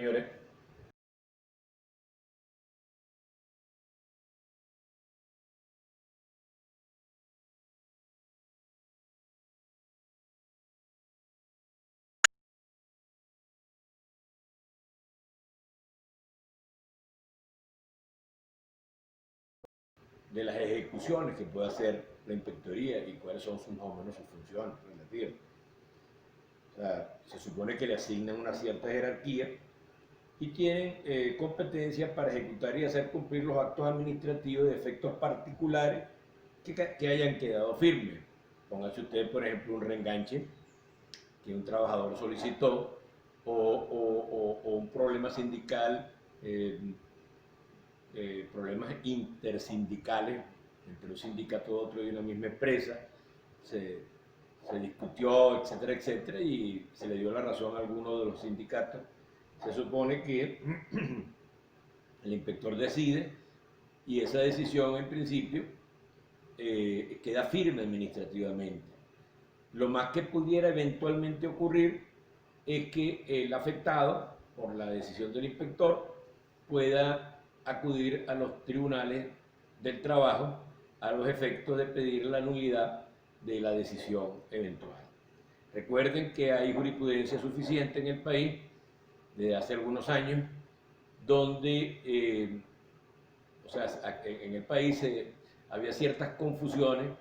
señores. De las ejecuciones que puede hacer la inspectoría y cuáles son más o menos sus funciones relativas. O sea, se supone que le asignan una cierta jerarquía y tienen competencia para ejecutar y hacer cumplir los actos administrativos de efectos particulares que hayan quedado firmes. Póngase usted, por ejemplo, un reenganche que un trabajador solicitó o un problema sindical, problemas intersindicales entre un sindicato y otro de una misma empresa, se discutió, etcétera, etcétera, y se le dio la razón a alguno de los sindicatos. Se supone que el inspector decide y esa decisión en principio queda firme administrativamente. Lo más que pudiera eventualmente ocurrir es que el afectado, por la decisión del inspector, pueda acudir a los tribunales del trabajo a los efectos de pedir la nulidad de la decisión eventual. Recuerden que hay jurisprudencia suficiente en el país desde hace algunos años donde, o sea, en el país había ciertas confusiones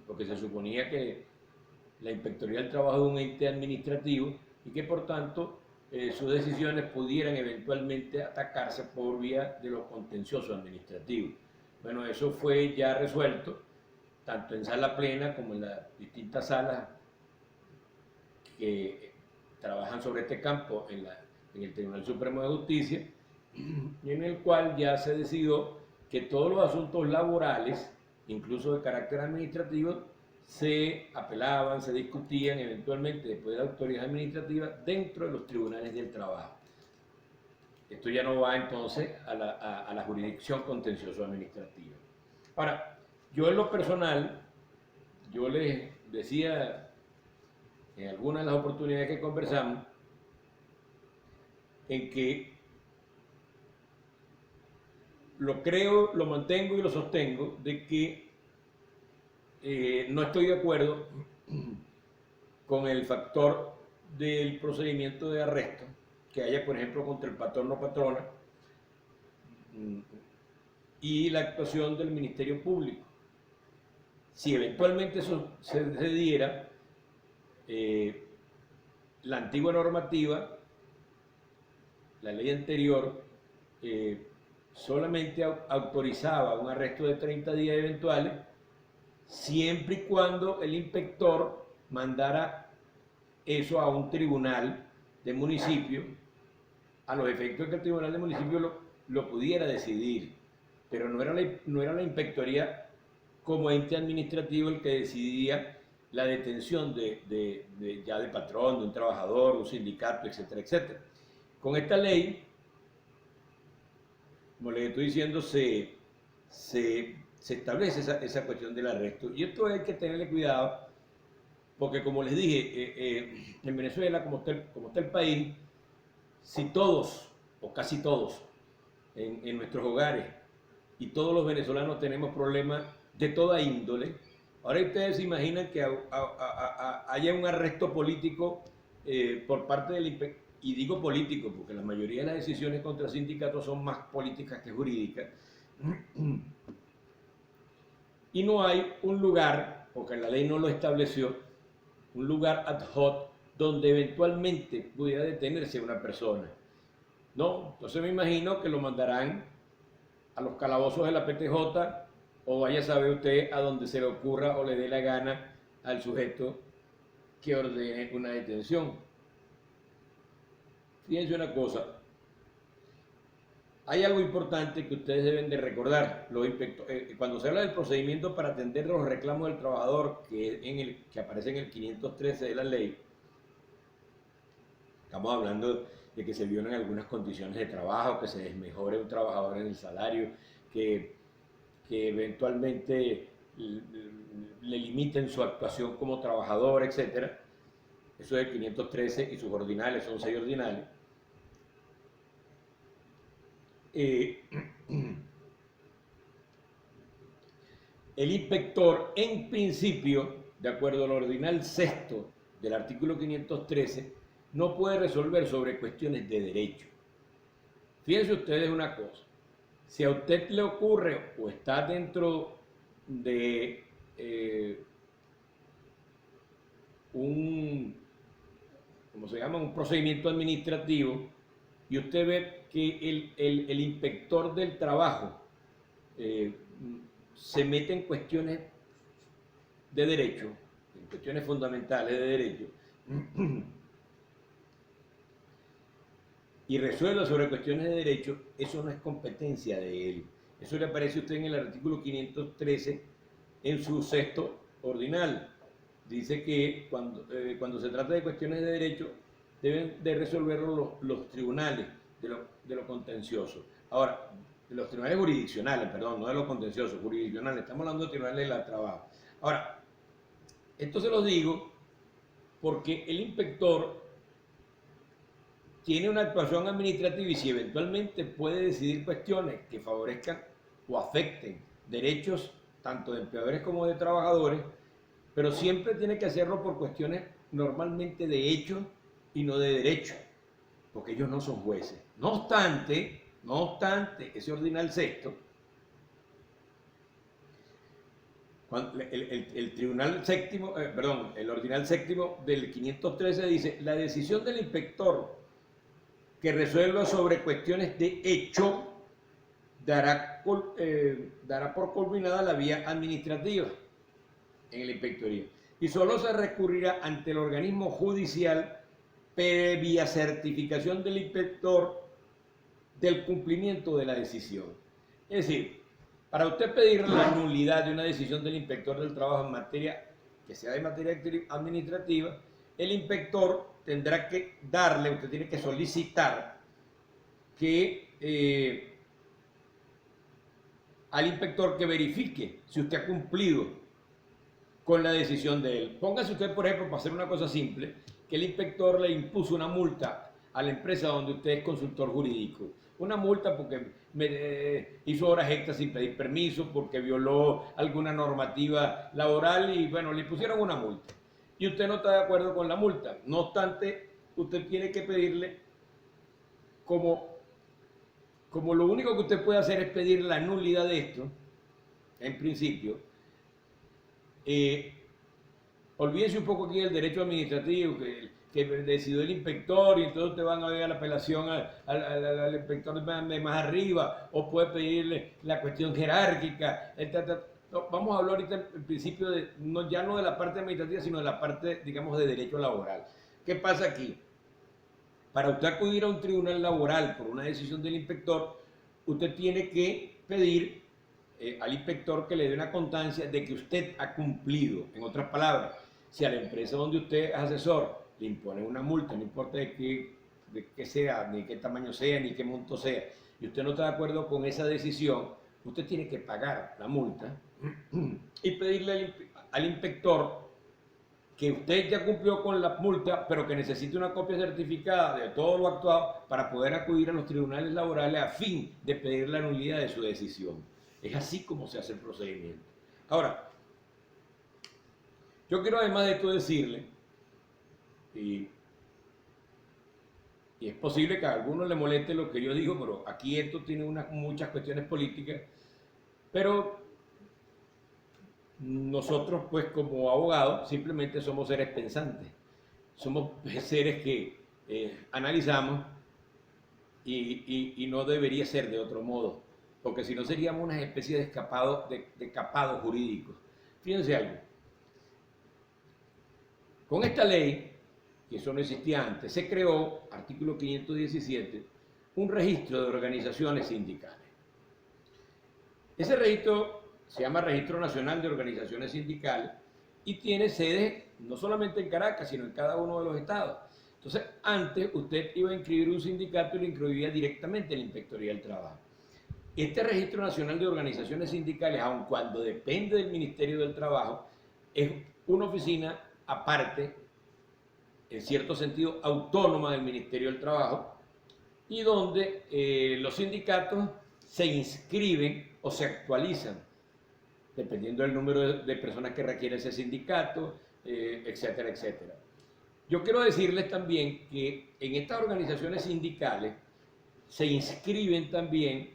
porque se suponía que la Inspectoría del Trabajo es un ente administrativo y que por tanto sus decisiones pudieran eventualmente atacarse por vía de los contenciosos administrativos. Bueno, eso fue ya resuelto, tanto en sala plena como en las distintas salas que trabajan sobre este campo en el Tribunal Supremo de Justicia, y en el cual ya se decidió que todos los asuntos laborales, incluso de carácter administrativo, se apelaban, se discutían eventualmente después de la autoridad administrativa dentro de los tribunales del trabajo. Esto ya no va entonces a la jurisdicción contencioso administrativa. Ahora, yo en lo personal, yo les decía en algunas de las oportunidades que conversamos, en que lo creo, lo mantengo y lo sostengo, de que no estoy de acuerdo con el factor del procedimiento de arresto que haya, por ejemplo, contra el patrón o patrona y la actuación del Ministerio Público. Si eventualmente eso se diera, la antigua normativa, la ley anterior, solamente autorizaba un arresto de 30 días eventuales siempre y cuando el inspector mandara eso a un tribunal de municipio, a los efectos de que el tribunal de municipio lo pudiera decidir, pero no era la inspectoría como ente administrativo el que decidía la detención ya de patrón, de un trabajador, de un sindicato, etcétera, etcétera. Con esta ley, como les estoy diciendo, se establece esa cuestión del arresto. Y esto hay que tenerle cuidado, porque como les dije, en Venezuela, como está el país, si todos, o casi todos, en nuestros hogares, y todos los venezolanos tenemos problemas de toda índole, ahora ustedes se imaginan que haya un arresto político por parte del inspector. Y digo político porque la mayoría de las decisiones contra sindicatos son más políticas que jurídicas. Y no hay un lugar, porque la ley no lo estableció, un lugar ad hoc donde eventualmente pudiera detenerse una persona. No, entonces me imagino que lo mandarán a los calabozos de la PTJ o vaya a saber usted a donde se le ocurra o le dé la gana al sujeto que ordene una detención. Fíjense una cosa, hay algo importante que ustedes deben de recordar. Cuando se habla del procedimiento para atender los reclamos del trabajador, que aparece en el 513 de la ley, estamos hablando de que se violen algunas condiciones de trabajo, que se desmejore un trabajador en el salario, que eventualmente le limiten su actuación como trabajador, etc. Eso es el 513 y sus ordinales, son 6 ordinales. eh, el inspector, en principio, de acuerdo al ordinal sexto del artículo 513, no puede resolver sobre cuestiones de derecho. Fíjense ustedes una cosa, si a usted le ocurre o está dentro de ¿cómo se llama? Un procedimiento administrativo, y usted ve que el inspector del trabajo se mete en cuestiones de derecho, en cuestiones fundamentales de derecho, y resuelva sobre cuestiones de derecho, eso no es competencia de él. Eso le aparece a usted en el artículo 513 en su sexto ordinal. Dice que cuando se trata de cuestiones de derecho deben de resolverlo los tribunales de lo contencioso. Ahora, de los tribunales jurisdiccionales, perdón, no de lo contencioso, jurisdiccionales, estamos hablando de tribunales del trabajo. Ahora, esto se lo digo porque el inspector tiene una actuación administrativa y si eventualmente puede decidir cuestiones que favorezcan o afecten derechos tanto de empleadores como de trabajadores, pero siempre tiene que hacerlo por cuestiones normalmente de hecho y no de derecho, porque ellos no son jueces. No obstante, ese ordinal sexto, el tribunal séptimo, el ordinal séptimo del 513 dice, la decisión del inspector que resuelva sobre cuestiones de hecho dará por culminada la vía administrativa en la inspectoría y solo se recurrirá ante el organismo judicial previa certificación del inspector del cumplimiento de la decisión. Es decir, para usted pedir la nulidad de una decisión del inspector del trabajo en materia que sea de materia administrativa, el inspector tendrá que darle, usted tiene que solicitar que al inspector que verifique si usted ha cumplido con la decisión de él. Póngase usted, por ejemplo, para hacer una cosa simple, que el inspector le impuso una multa a la empresa donde usted es consultor jurídico. Una multa porque hizo horas extras sin pedir permiso, porque violó alguna normativa laboral y bueno, le pusieron una multa. Y usted no está de acuerdo con la multa. No obstante, usted tiene que pedirle como lo único que usted puede hacer es pedir la nulidad de esto, en principio, olvídense un poco aquí del derecho administrativo que decidió el inspector y entonces te van a ver la apelación al inspector de más arriba o puede pedirle la cuestión jerárquica. No, vamos a hablar ahorita en principio ya no de la parte administrativa, sino de la parte, digamos, de derecho laboral. ¿Qué pasa aquí? Para usted acudir a un tribunal laboral por una decisión del inspector, usted tiene que pedir al inspector que le dé una constancia de que usted ha cumplido. En otras palabras, si a la empresa donde usted es asesor le impone una multa, no importa de qué sea, ni qué tamaño sea, ni qué monto sea, y usted no está de acuerdo con esa decisión, usted tiene que pagar la multa y pedirle al inspector que usted ya cumplió con la multa, pero que necesite una copia certificada de todo lo actuado para poder acudir a los tribunales laborales a fin de pedir la nulidad de su decisión. Es así como se hace el procedimiento. Ahora, yo quiero además de esto decirle, y es posible que a algunos le moleste lo que yo digo, pero aquí esto tiene muchas cuestiones políticas, pero nosotros pues como abogados simplemente somos seres pensantes, somos seres que analizamos y no debería ser de otro modo, porque si no seríamos una especie de escapados jurídicos. Fíjense algo, con esta ley, que eso no existía antes, se creó, artículo 517, un registro de organizaciones sindicales. Ese registro se llama Registro Nacional de Organizaciones Sindicales y tiene sede no solamente en Caracas, sino en cada uno de los estados. Entonces, antes usted iba a inscribir un sindicato y lo inscribía directamente en la Inspectoría del Trabajo. Este Registro Nacional de Organizaciones Sindicales, aun cuando depende del Ministerio del Trabajo, es una oficina aparte, en cierto sentido autónoma del Ministerio del Trabajo, y donde los sindicatos se inscriben o se actualizan, dependiendo del número de personas que requiere ese sindicato, etcétera, etcétera. Yo quiero decirles también que en estas organizaciones sindicales se inscriben también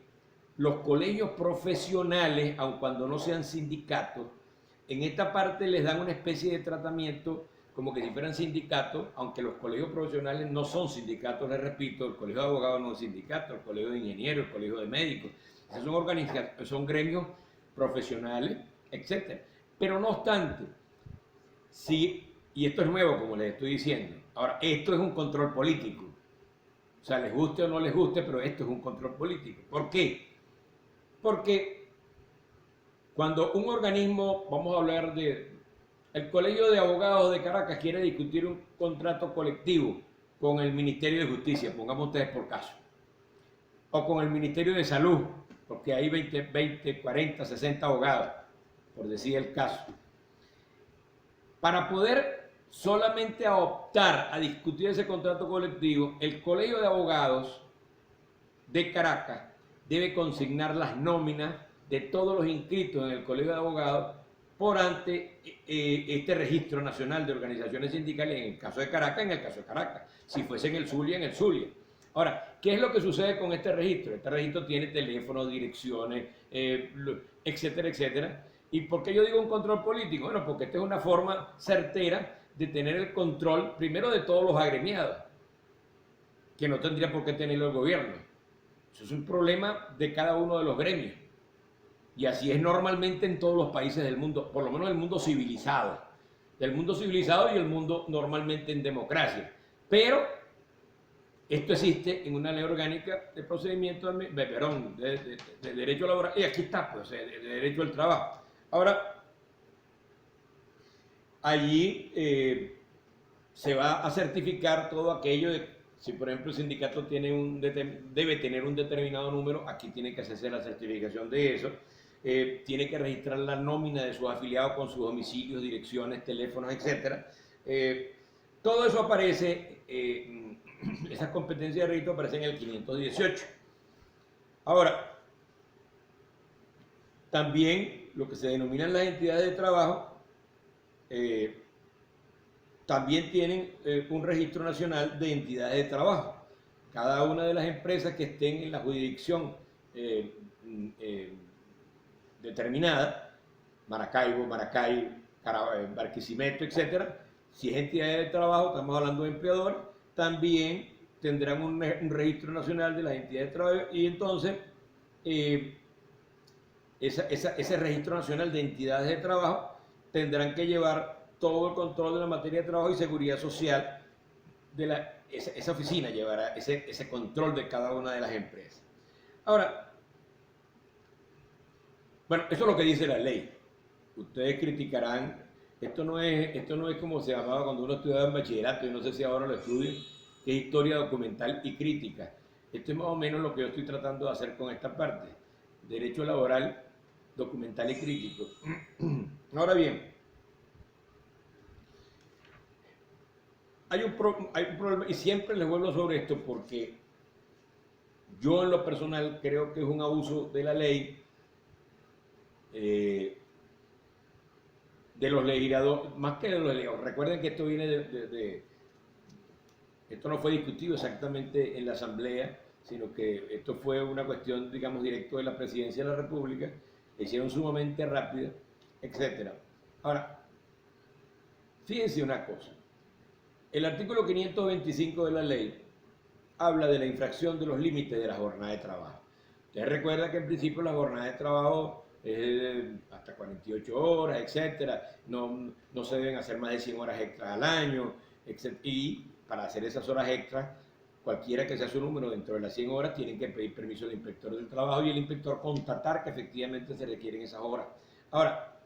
los colegios profesionales, aun cuando no sean sindicatos. En esta parte les dan una especie de tratamiento como que si fueran sindicatos, aunque los colegios profesionales no son sindicatos, les repito, el colegio de abogados no es sindicato, el colegio de ingenieros, el colegio de médicos, esos son gremios profesionales, etc. Pero no obstante, sí, y esto es nuevo, como les estoy diciendo, ahora, esto es un control político, o sea, les guste o no les guste, pero esto es un control político. ¿Por qué? Porque cuando un organismo, vamos a hablar de, el Colegio de Abogados de Caracas quiere discutir un contrato colectivo con el Ministerio de Justicia, pongamos ustedes por caso, o con el Ministerio de Salud, porque hay 20, 40, 60 abogados, por decir el caso. Para poder solamente optar a discutir ese contrato colectivo, el Colegio de Abogados de Caracas debe consignar las nóminas de todos los inscritos en el Colegio de Abogados por ante este registro nacional de organizaciones sindicales, en el caso de Caracas, en el caso de Caracas, si fuese en el Zulia, en el Zulia. Ahora, ¿qué es lo que sucede con este registro? Este registro tiene teléfonos, direcciones, etcétera, etcétera. ¿Y por qué yo digo un control político? Bueno, porque esta es una forma certera de tener el control, primero, de todos los agremiados, que no tendría por qué tenerlo el gobierno. Eso es un problema de cada uno de los gremios. Y así es normalmente en todos los países del mundo, por lo menos el mundo civilizado. Del mundo civilizado y el mundo normalmente en democracia. Pero esto existe en una ley orgánica de procedimiento, de derecho laboral, y aquí está, pues, de derecho al trabajo. Ahora, allí se va a certificar todo aquello de, si por ejemplo el sindicato tiene debe tener un determinado número, aquí tiene que hacerse la certificación de eso, tiene que registrar la nómina de sus afiliados con sus domicilios, direcciones, teléfonos, etc. Todo eso aparece, esas competencias de registro aparecen en el 518. Ahora, también lo que se denominan las entidades de trabajo, también tienen un registro nacional de entidades de trabajo. Cada una de las empresas que estén en la jurisdicción determinada, Maracaibo, Maracay, Barquisimeto, etcétera, si es entidad de trabajo, estamos hablando de empleadores, también tendrán un registro nacional de las entidades de trabajo y entonces ese registro nacional de entidades de trabajo tendrán que llevar todo el control de la materia de trabajo y seguridad social de esa oficina llevará ese control de cada una de las empresas. Ahora, bueno, eso es lo que dice la ley. Ustedes criticarán, esto no es como se llamaba cuando uno estudiaba en bachillerato, y no sé si ahora lo estudian, que es historia documental y crítica. Esto es más o menos lo que yo estoy tratando de hacer con esta parte. Derecho laboral, documental y crítico. Ahora bien, hay un problema, y siempre les vuelvo sobre esto porque yo en lo personal creo que es un abuso de la ley, de los legisladores, más que de los legisladores. Recuerden que esto viene esto no fue discutido exactamente en la Asamblea, sino que esto fue una cuestión, digamos, directo de la Presidencia de la República, hicieron sumamente rápida, etc. Ahora, fíjense una cosa, el artículo 525 de la ley habla de la infracción de los límites de la jornada de trabajo. Ustedes recuerdan que en principio la jornada de trabajo es hasta 48 horas, etcétera, no se deben hacer más de 100 horas extras al año, etc. Y para hacer esas horas extras, cualquiera que sea su número dentro de las 100 horas, tienen que pedir permiso al inspector del trabajo y el inspector constatar que efectivamente se requieren esas horas. Ahora,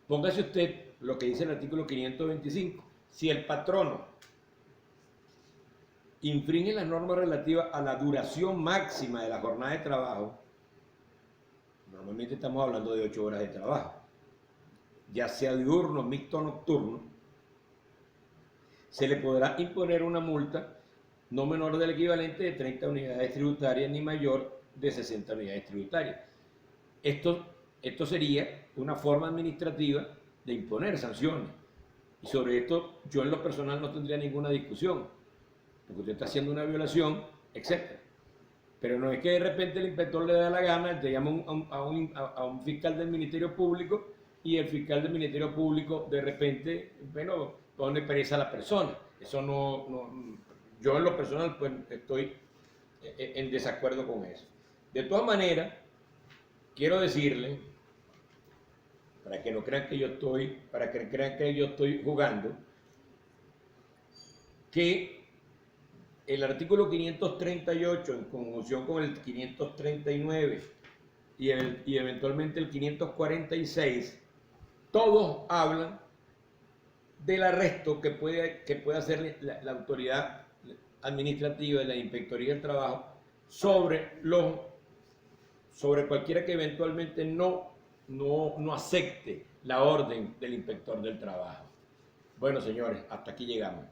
póngase usted lo que dice el artículo 525. Si el patrono infringe las normas relativas a la duración máxima de la jornada de trabajo, normalmente estamos hablando de 8 horas de trabajo, ya sea diurno, mixto o nocturno, se le podrá imponer una multa no menor del equivalente de 30 unidades tributarias ni mayor de 60 unidades tributarias. Esto sería una forma administrativa de imponer sanciones. Y sobre esto yo en lo personal no tendría ninguna discusión, porque usted está haciendo una violación, etc. Pero no es que de repente el inspector le da la gana, te llama a un fiscal del Ministerio Público y el fiscal del Ministerio Público de repente, bueno, pone presa a la persona. Eso yo en lo personal pues estoy en desacuerdo con eso. De todas maneras, quiero decirle, para que no crean que yo estoy jugando, que el artículo 538 en conjunción con el 539 y eventualmente el 546, todos hablan del arresto que puede hacer la autoridad administrativa de la Inspectoría del Trabajo sobre cualquiera que eventualmente no acepte la orden del inspector del trabajo. Bueno, señores, hasta aquí llegamos.